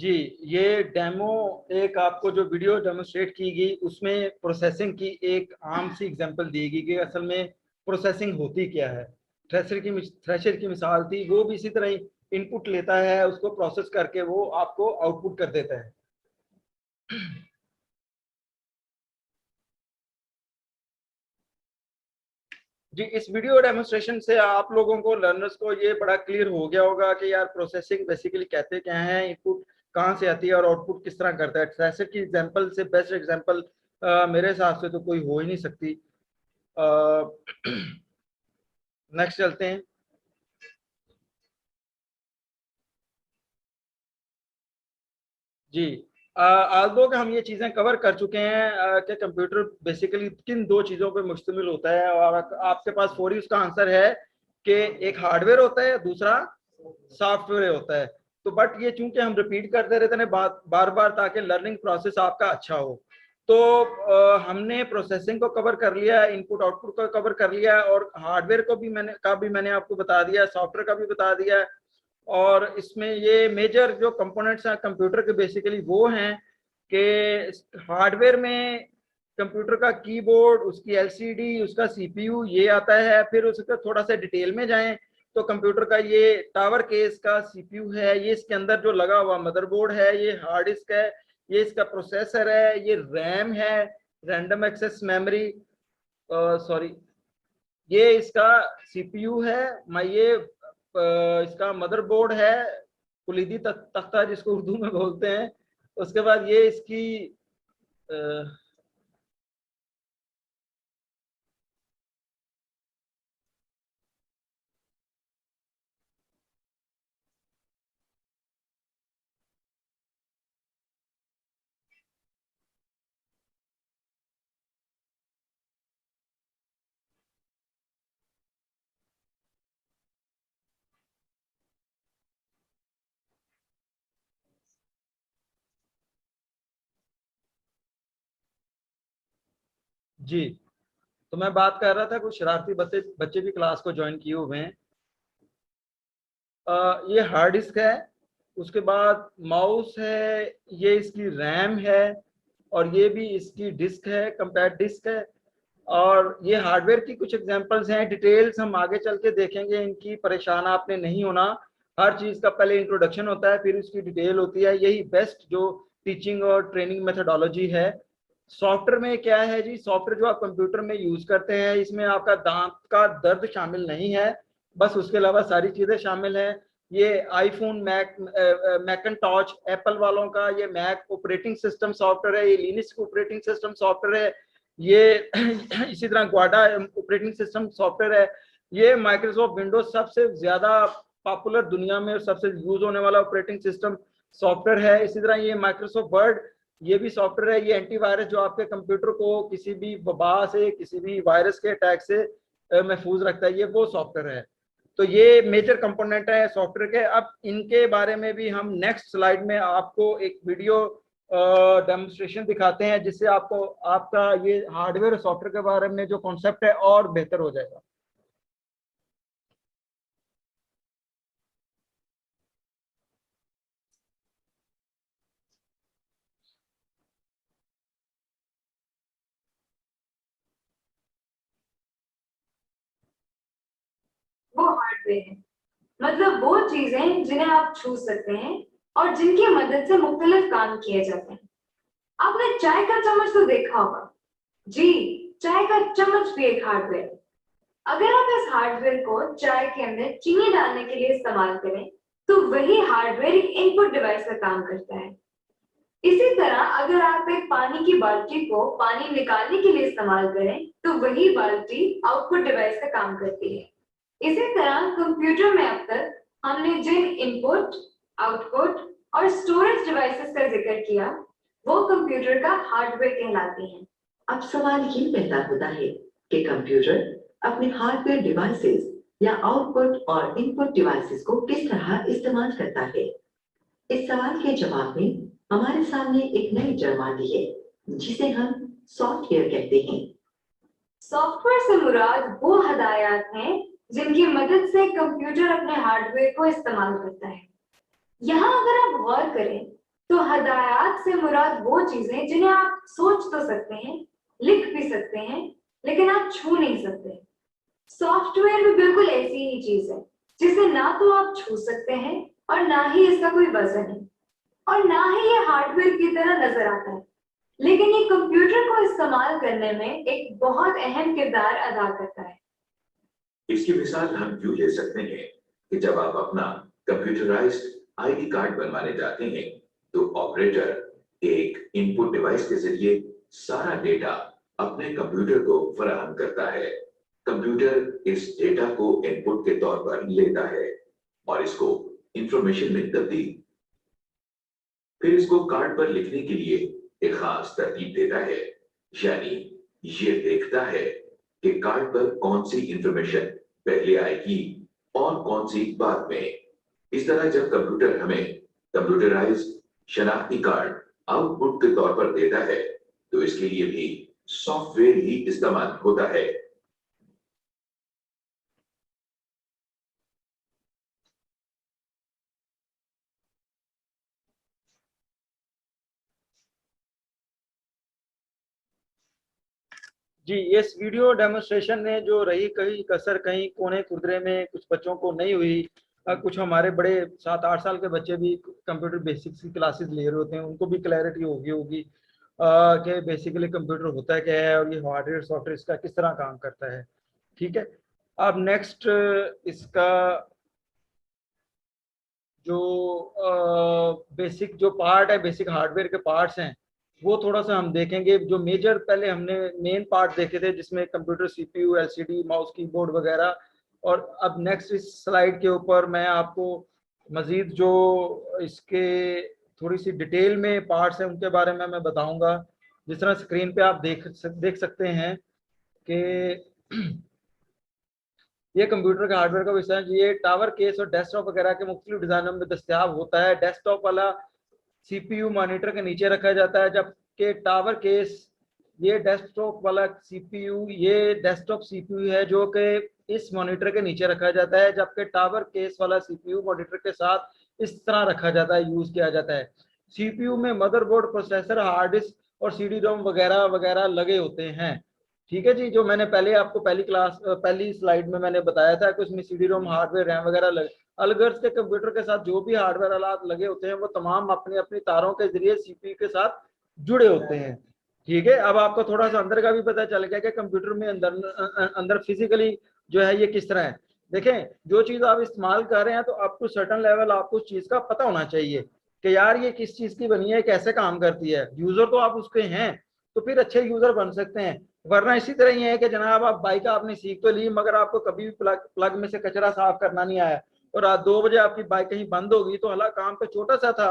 जी, ये डेमो एक आपको जो वीडियो डेमोस्ट्रेट की गई उसमें प्रोसेसिंग की एक आम सी एग्जांपल दी गई कि असल में प्रोसेसिंग होती क्या है। थ्रेशर की मिसाल थी, वो भी इसी तरह ही इनपुट लेता है, उसको प्रोसेस करके वो आपको आउटपुट कर देता है। जी, इस वीडियो डेमोस्ट्रेशन से आप लोगों को, लर्नर्स को ये बड़ा क्लियर हो गया होगा कि यार प्रोसेसिंग बेसिकली कहते क्या है, इनपुट कहाँ से आती है और आउटपुट किस तरह करता है। थ्रेशर की एग्जांपल से बेस्ट एग्जांपल मेरे हिसाब से तो कोई हो ही नहीं सकती। नेक्स्ट चलते हैं। जी, आल्दो कि हम ये चीज़ें कवर कर चुके हैं कि कंप्यूटर बेसिकली किन दो चीज़ों पर मुश्तमिल होता है, और आपके पास फौरी उसका आंसर है कि एक हार्डवेयर होता है, दूसरा सॉफ्टवेयर होता है। तो बट ये चूंकि हम रिपीट करते रहते हैं बार बार ताकि लर्निंग प्रोसेस आपका अच्छा हो, तो हमने प्रोसेसिंग को कवर कर लिया, इनपुट आउटपुट को कवर कर लिया, और हार्डवेयर को भी मैंने आपको बता दिया, सॉफ्टवेयर का भी बता दिया। और इसमें ये मेजर जो कंपोनेंट्स हैं कंप्यूटर के बेसिकली वो हैं कि हार्डवेयर में कंप्यूटर का कीबोर्ड, उसकी एलसीडी, उसका सीपीयू ये आता है। फिर उसका थोड़ा सा डिटेल में जाएं तो कंप्यूटर का ये टावर केस का सीपीयू है, ये इसके अंदर जो लगा हुआ मदरबोर्ड है, ये हार्ड डिस्क है, ये इसका प्रोसेसर है, ये रैम है, रैंडम एक्सेस मेमोरी, सॉरी, ये इसका सीपीयू है, मैं ये इसका मदरबोर्ड है, कुलीदी तख्ता जिसको उर्दू में बोलते हैं। उसके बाद ये इसकी जी, तो मैं बात कर रहा था कुछ शरारती बच्चे बच्चे भी क्लास को ज्वाइन किए हुए हैं। ये हार्ड डिस्क है, उसके बाद माउस है, ये इसकी रैम है, और ये भी इसकी डिस्क है, कंपैक्ट डिस्क है। और ये हार्डवेयर की कुछ एग्जांपल्स हैं, डिटेल्स हम आगे चल के देखेंगे, इनकी परेशान आपने नहीं होना। हर चीज़ का पहले इंट्रोडक्शन होता है, फिर उसकी डिटेल होती है, यही बेस्ट जो टीचिंग और ट्रेनिंग मेथोडोलॉजी है। सॉफ्टवेयर में क्या है जी, सॉफ्टवेयर जो आप कंप्यूटर में यूज करते हैं, इसमें आपका दांत का दर्द शामिल नहीं है, बस उसके अलावा सारी चीजें शामिल हैं। ये आईफोन, मैकनटॉच एप्पल वालों का ये मैक ऑपरेटिंग सिस्टम सॉफ्टवेयर है, ये लिनक्स ऑपरेटिंग सिस्टम सॉफ्टवेयर है, ये इसी तरह ग्वाडा ऑपरेटिंग सिस्टम सॉफ्टवेयर है। ये माइक्रोसॉफ्ट विंडोज सबसे ज्यादा पॉपुलर दुनिया में और सबसे यूज होने वाला ऑपरेटिंग सिस्टम सॉफ्टवेयर है। इसी तरह ये माइक्रोसॉफ्ट वर्ड, ये भी सॉफ्टवेयर है। ये एंटीवायरस जो आपके कंप्यूटर को किसी भी वबा से, किसी भी वायरस के अटैक से महफूज रखता है, ये वो सॉफ्टवेयर है। तो ये मेजर कंपोनेंट है सॉफ्टवेयर के। अब इनके बारे में भी हम नेक्स्ट स्लाइड में आपको एक वीडियो डेमोन्स्ट्रेशन दिखाते हैं, जिससे आपको आपका ये हार्डवेयर और सॉफ्टवेयर के बारे में जो कॉन्सेप्ट है और बेहतर हो जाएगा। वो हार्डवेयर है, मतलब वो चीजें जिन्हें आप छू सकते हैं और जिनकी मदद से मुख्तलिफ काम किए जाते हैं। आपने चाय का चम्मच तो देखा होगा। जी, चाय का चम्मच भी एक हार्डवेयर। अगर आप इस हार्डवेयर को चाय के अंदर चीनी डालने के लिए इस्तेमाल करें, तो वही हार्डवेयर एक इनपुट डिवाइस का काम करता है। इसी तरह अगर आप एक पानी की बाल्टी को पानी निकालने के लिए इस्तेमाल करें, तो वही बाल्टी आउटपुट डिवाइस का काम करती है। इसी तरह कंप्यूटर में अब तक हमने जिन इनपुट, आउटपुट और स्टोरेज डिवाइसेस का जिक्र किया, वो कंप्यूटर का हार्डवेयर कहलाती हैं। अब सवाल ये पैदा होता है कि कंप्यूटर अपने हार्डवेयर डिवाइसेस या आउटपुट और इनपुट डिवाइसेस को किस तरह इस्तेमाल करता है। इस सवाल के जवाब में हमारे सामने एक नई टर्म आती है, जिसे हम सॉफ्टवेयर कहते हैं। सॉफ्टवेयर से मुराद वो हदायत हैं जिनकी मदद से कंप्यूटर अपने हार्डवेयर को इस्तेमाल करता है। यहाँ अगर आप गौर करें तो हदायत से मुराद वो चीजें जिन्हें आप सोच तो सकते हैं, लिख भी सकते हैं, लेकिन आप छू नहीं सकते। सॉफ्टवेयर भी बिल्कुल ऐसी ही चीज है जिसे ना तो आप छू सकते हैं और ना ही इसका कोई वजन है, और ना ही ये हार्डवेयर की तरह नजर आता है, लेकिन ये कंप्यूटर को इस्तेमाल करने में एक बहुत अहम किरदार अदा करता है। इसकी मिसाल हम यूं ले सकते हैं कि जब आप अपना कंप्यूटराइज्ड आईडी कार्ड बनवाने जाते हैं तो ऑपरेटर एक इनपुट डिवाइस के जरिए सारा डेटा अपने कंप्यूटर को फराहम करता है। कंप्यूटर इस डेटा को इनपुट के तौर पर लेता है और इसको इंफॉर्मेशन में तब्दील, फिर इसको कार्ड पर लिखने के लिए एक खास तरतीब देता है, यानी ये देखता है कि कार्ड पर कौन सी इंफॉर्मेशन पहले आएगी और कौन सी बाद में। इस तरह जब कंप्यूटर हमें कंप्यूटराइज्ड शनाख्ती कार्ड आउटपुट के तौर पर देता है तो इसके लिए भी सॉफ्टवेयर ही इस्तेमाल होता है। जी, इस वीडियो डेमोन्स्ट्रेशन में जो रही कहीं कसर कहीं कोने कुदरे में कुछ बच्चों को नहीं हुई, कुछ हमारे बड़े 7-8 साल के बच्चे भी कंप्यूटर बेसिक्स की क्लासेस ले रहे होते हैं, उनको भी क्लैरिटी होगी कि बेसिकली कंप्यूटर होता है क्या है और ये हार्डवेयर सॉफ्टवेयर इसका किस तरह काम करता है। ठीक है, अब नेक्स्ट इसका जो बेसिक जो पार्ट है, बेसिक हार्डवेयर के पार्ट्स हैं, वो थोड़ा सा हम देखेंगे। जो मेजर पहले हमने मेन पार्ट देखे थे जिसमें computer CPU, LCD, mouse, keyboard वगैरह, और अब नेक्स्ट इस स्लाइड के ऊपर मैं आपको मजीद जो इसके थोड़ी सी डिटेल में पार्ट्स हैं उनके बारे में मैं बताऊंगा। जिस तरह स्क्रीन पे आप देख सकते हैं कि ये कंप्यूटर के हार्डवेयर का विषय है। ये टावर केस और डेस्कटॉप वगैरह के मुख्तलिफ डिजाइनों में दस्तयाब होता है। डेस्कटॉप वाला सीपीयू मॉनिटर के नीचे रखा जाता है, जबकि टावर केस ये डेस्कटॉप वाला सीपीयू, ये डेस्कटॉप सीपीयू है जो कि इस मॉनिटर के नीचे रखा जाता है, जबकि टावर केस वाला सीपीयू मॉनिटर के साथ इस तरह रखा जाता है, यूज किया जाता है। सीपीयू में मदरबोर्ड, प्रोसेसर, हार्ड डिस्क और सीडी रोम वगैरह वगैरह लगे होते हैं। ठीक है जी, जो मैंने पहले आपको पहली स्लाइड में मैंने बताया था कि उसमें सीडी रोम, हार्डवेयर, रैम वगैरह अलगर्ज के कंप्यूटर के साथ जो भी हार्डवेयर आलात लगे होते हैं वो तमाम अपनी अपनी तारों के जरिए सीपीयू के साथ जुड़े होते हैं। ठीक है, अब आपको थोड़ा सा अंदर का भी पता चल गया कि कंप्यूटर में अंदर फिजिकली जो है ये किस तरह है। देखें, जो चीज आप इस्तेमाल कर रहे हैं तो आपको सर्टन लेवल आपको उस चीज का पता होना चाहिए कि यार ये किस चीज की बनी है, कैसे काम करती है। यूजर तो आप उसके हैं तो फिर अच्छे यूजर बन सकते हैं, वरना इसी तरह ही है कि जनाब आप बाइक आपने सीख तो ली मगर आपको कभी भी प्लग में से कचरा साफ करना नहीं आया और रात 2 बजे आपकी बाइक कहीं बंद होगी तो हालांकि काम तो छोटा सा था,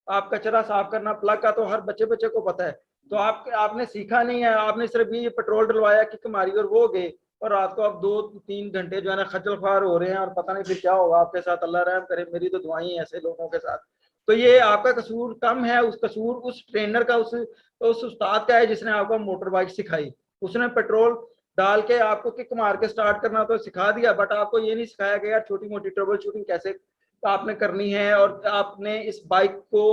आप कचरा साफ करना प्लग का तो हर बच्चे को पता है, तो आपने सीखा नहीं है, आपने सिर्फ ये पेट्रोल डलवाया, किक मारी और वो गए, और रात को आप 2-3 घंटे जो है ना खज्जल ख्वार हो रहे हैं और पता नहीं फिर क्या होगा आपके साथ। अल्लाह रहम करे, मेरी तो दुआएं हैं ऐसे लोगों के साथ। तो ये आपका कसूर कम है, उस कसूर उस ट्रेनर का, उस उस्ताद का है जिसने आपको मोटर बाइक सिखाई। उसने पेट्रोल डाल के आपको किक मार के स्टार्ट करना तो सिखा दिया, बट आपको ये नहीं सिखाया कि यार छोटी मोटी ट्रबल शूटिंग कैसे आपने करनी है, और आपने इस बाइक को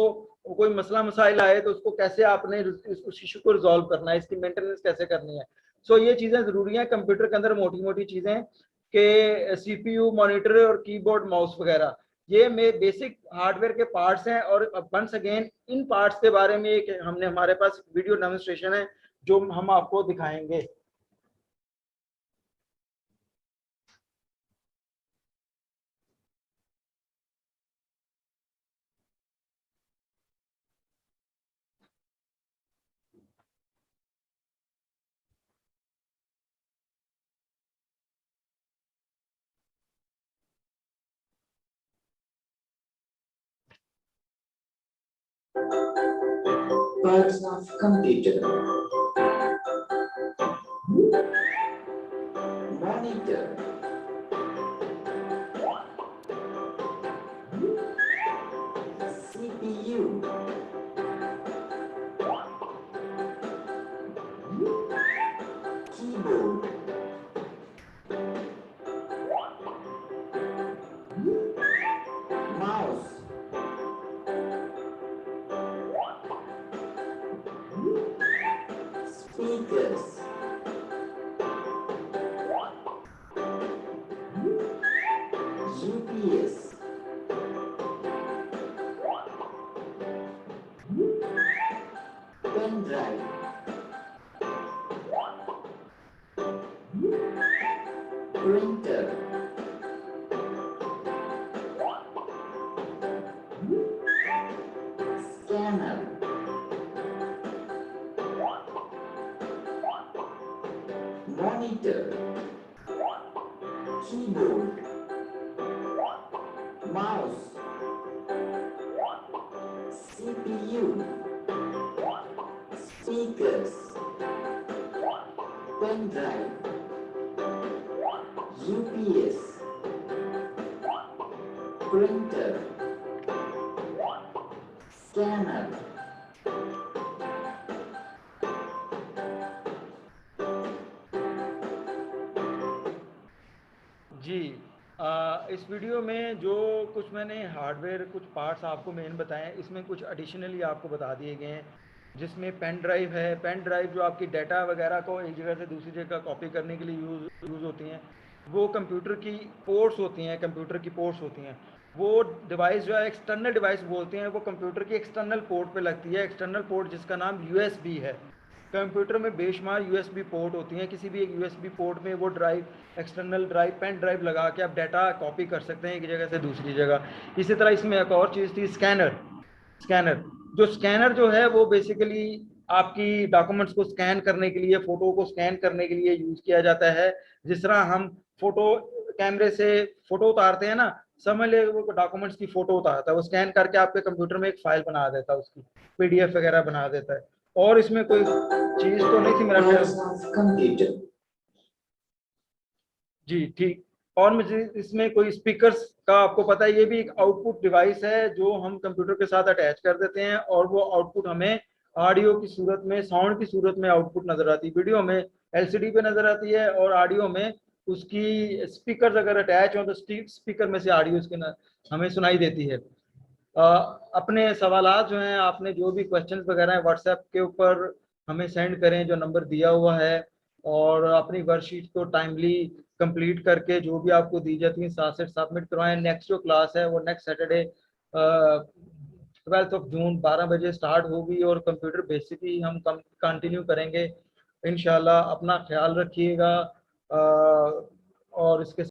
कोई मसला मसाइल आए तो उसको कैसे आपने उस इशू को रिजॉल्व करना है, इसकी मेंटेनेंस कैसे करनी है। सो ये चीजें जरूरी हैं कंप्यूटर के अंदर, मोटी मोटी चीजें के सीपीयू, मॉनिटर और कीबोर्ड, माउस वगैरह, ये में बेसिक हार्डवेयर के पार्ट्स हैं। और वंस अगेन इन पार्ट्स के बारे में एक हमने हमारे पास वीडियो डेमोन्स्ट्रेशन है जो हम आपको दिखाएंगे। Parts of computer. Monitor. CPU. Keyboard. Mouse. speakers, UPS, pen drive, printer, scanner, monitor, keyboard, mouse, CPU, speakers, pen drive, UPS, printer, scanner, जी इस वीडियो में जो कुछ मैंने हार्डवेयर कुछ पार्ट्स आपको मेन बताए हैं, इसमें कुछ एडिशनली आपको बता दिए गए हैं, जिसमें पेन ड्राइव है। पेन ड्राइव जो आपकी डाटा वगैरह को एक जगह से दूसरी जगह कॉपी करने के लिए यूज़ होती हैं। वो कंप्यूटर की पोर्ट्स होती हैं, कंप्यूटर की पोर्ट्स होती हैं। वो डिवाइस जो है एक्सटर्नल डिवाइस बोलते हैं, वो कंप्यूटर की एक्सटर्नल पोर्ट पे लगती है। एक्सटर्नल पोर्ट जिसका नाम USB है। कंप्यूटर में बेशुमार USB पोर्ट होती हैं। किसी भी एक USB पोर्ट में वो drive, external drive, pen drive लगा के आप डाटा कॉपी कर सकते हैं एक जगह से दूसरी जगह। इसी तरह इसमें एक और चीज़ थी, स्कैनर जो है वो बेसिकली आपकी डॉक्यूमेंट्स को स्कैन करने के लिए, फोटो को स्कैन करने के लिए यूज किया जाता है। जिस तरह हम फोटो कैमरे से फोटो उतारते हैं ना, समझ ले वो डॉक्यूमेंट्स की फोटो उतारता है, वो स्कैन करके आपके कंप्यूटर में एक फाइल बना देता है, उसकी PDF वगैरह बना देता है। और इसमें कोई चीज तो नहीं थी मेरा ख्याल। computer, जी ठीक। और मुझे इसमें कोई स्पीकर्स का आपको पता है, ये भी एक आउटपुट डिवाइस है जो हम कंप्यूटर के साथ अटैच कर देते हैं, और वो आउटपुट हमें ऑडियो की सूरत में, साउंड की सूरत में आउटपुट नजर आती है। वीडियो में LCD पे नजर आती है, और ऑडियो में उसकी स्पीकर्स अगर अटैच हो तो स्पीकर में से ऑडियो उसके हमें सुनाई देती है। अपने सवालात जो हैं, आपने जो भी क्वेश्चंस वगैरह हैं, व्हाट्सएप के ऊपर हमें सेंड करें जो नंबर दिया हुआ है, और अपनी वर्कशीट को टाइमली कंप्लीट करके जो भी आपको दी जाती है साथ से सबमिट करवाएं। नेक्स्ट जो क्लास है वो नेक्स्ट सैटरडे 12 जून 12 बजे स्टार्ट होगी, और कंप्यूटर बेसिक ही हम कंटिन्यू करेंगे इंशाल्लाह। अपना ख्याल रखिएगा, और इसके